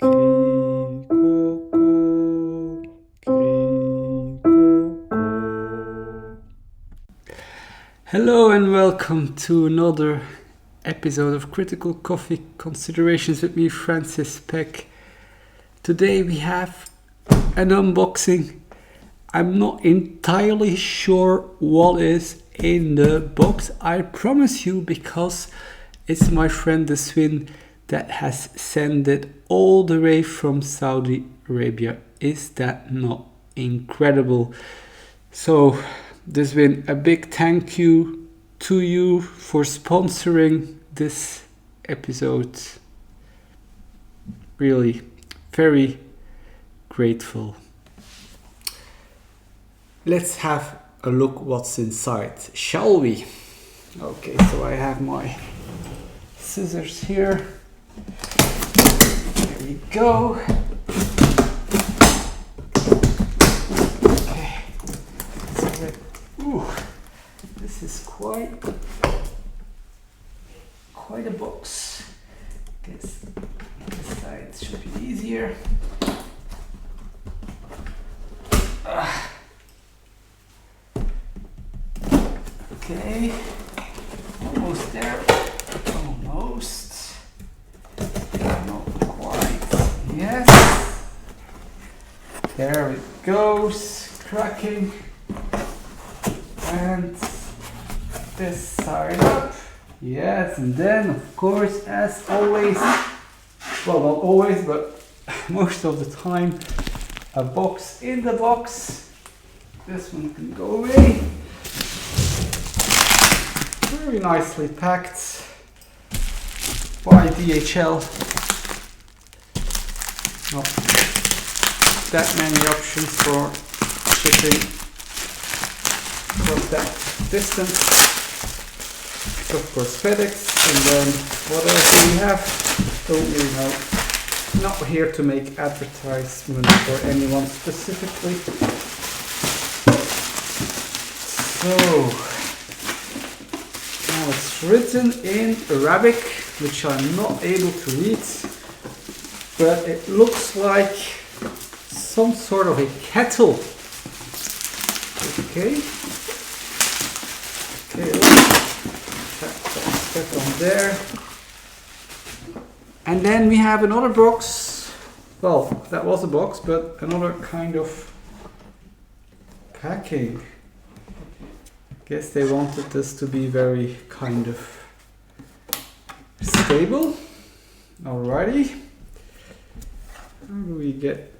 Hello and welcome to another episode of Critical Coffee Considerations with me, Francis Peck. Today we have an unboxing. I'm not entirely sure what is in the box, I promise you, because it's my friend Desun that has sent it all the way from Saudi Arabia. Is that not incredible? So there's been a big thank you to you for sponsoring this episode. Really, very grateful. Let's have a look what's inside, shall we? Okay, so I have my scissors here. There we go. Okay, so this is quite a box. Guess this side should be easier. Okay, almost there. Almost. Not quite. Yes. There it goes. Cracking. And this side up. Yes, and then of course, as always, well, not always, but most of the time, a box in the box. This one can go away. Very nicely packed by DHL. Not that many options for shipping across that distance. So of course FedEx, and then what else do we have? Don't really know. Not here to make advertisement for anyone specifically. So now it's written in Arabic, which I'm not able to read, but it looks like some sort of a kettle. Okay. That on there. And then we have another box. Well, that was a box, but another kind of packing. Guess they wanted this to be very kind of stable. Alrighty. How do we get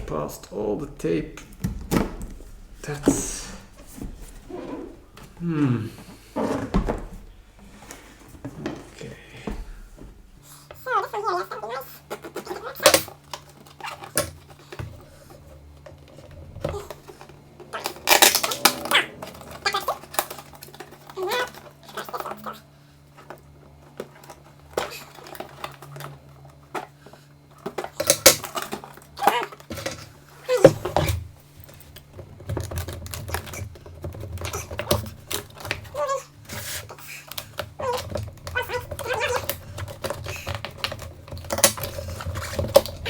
past all the tape? That's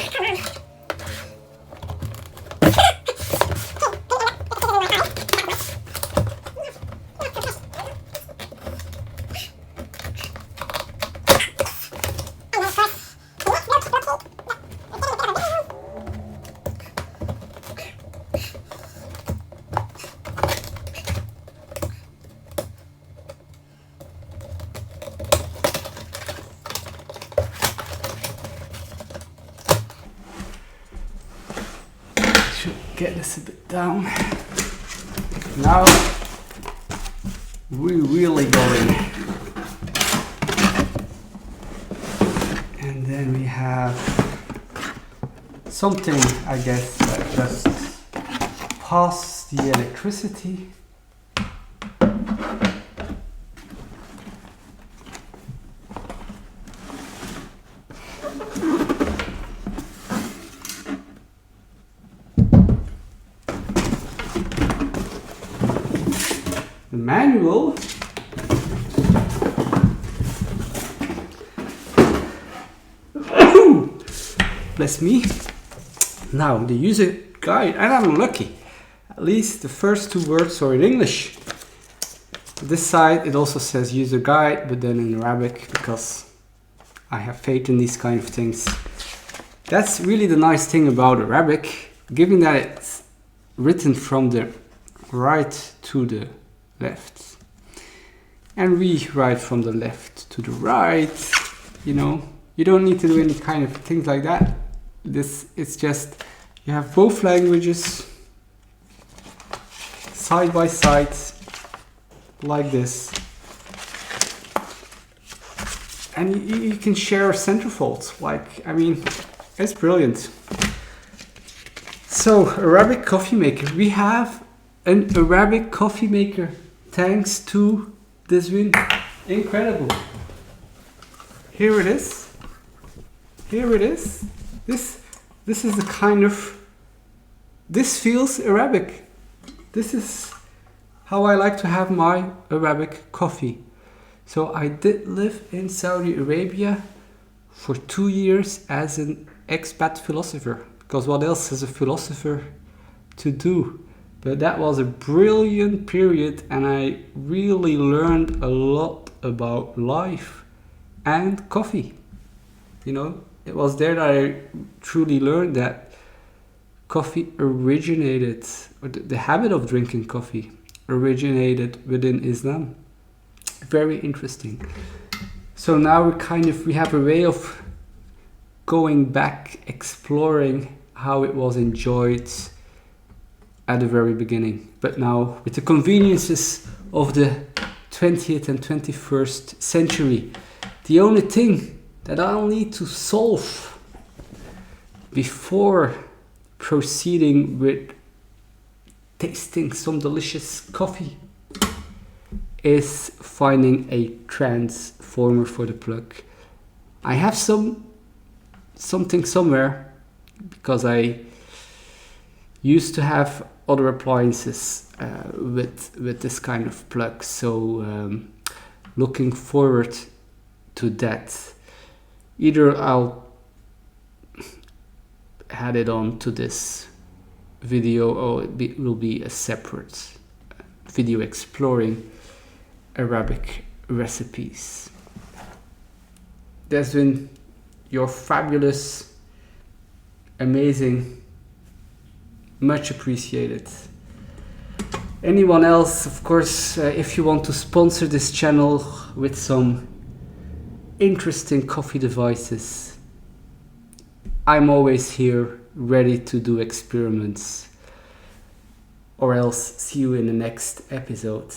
okay. Get this a bit down. Now we're really going. And then we have something, I guess, that just passes the electricity. The manual bless me. Now, the user guide, and I'm lucky. At least the first 2 words are in English. This side, it also says user guide, but then in Arabic, because I have faith in these kind of things. That's really the nice thing about Arabic, given that it's written from the right to the left. And we write from the left to the right, you know. You don't need to do any kind of things like that. It's just, you have both languages side by side, like this. And you can share a centerfold. Like, I mean, it's brilliant. So, Arabic coffee maker. We have an Arabic coffee maker thanks to Desun. Incredible. Here it is. Here it is. This is the kind of, this feels Arabic. This is how I like to have my Arabic coffee. So I did live in Saudi Arabia for 2 years as an expat philosopher, because what else is a philosopher to do? But that was a brilliant period, and I really learned a lot about life and coffee. You know, it was there that I truly learned that coffee originated, or the habit of drinking coffee originated within Islam. Very interesting. So now we have a way of going back, exploring how it was enjoyed at the very beginning. But now with the conveniences of the 20th and 21st century, the only thing that I'll need to solve before proceeding with tasting some delicious coffee is finding a transformer for the plug. I have something somewhere, because I used to have other appliances with this kind of plug. So looking forward to that. Either I'll add it on to this video, or it will be a separate video exploring Arabic recipes. Desun, you're fabulous, amazing, much appreciated. Anyone else, of course, if you want to sponsor this channel with some interesting coffee devices, I'm always here, ready to do experiments. Or else see you in the next episode.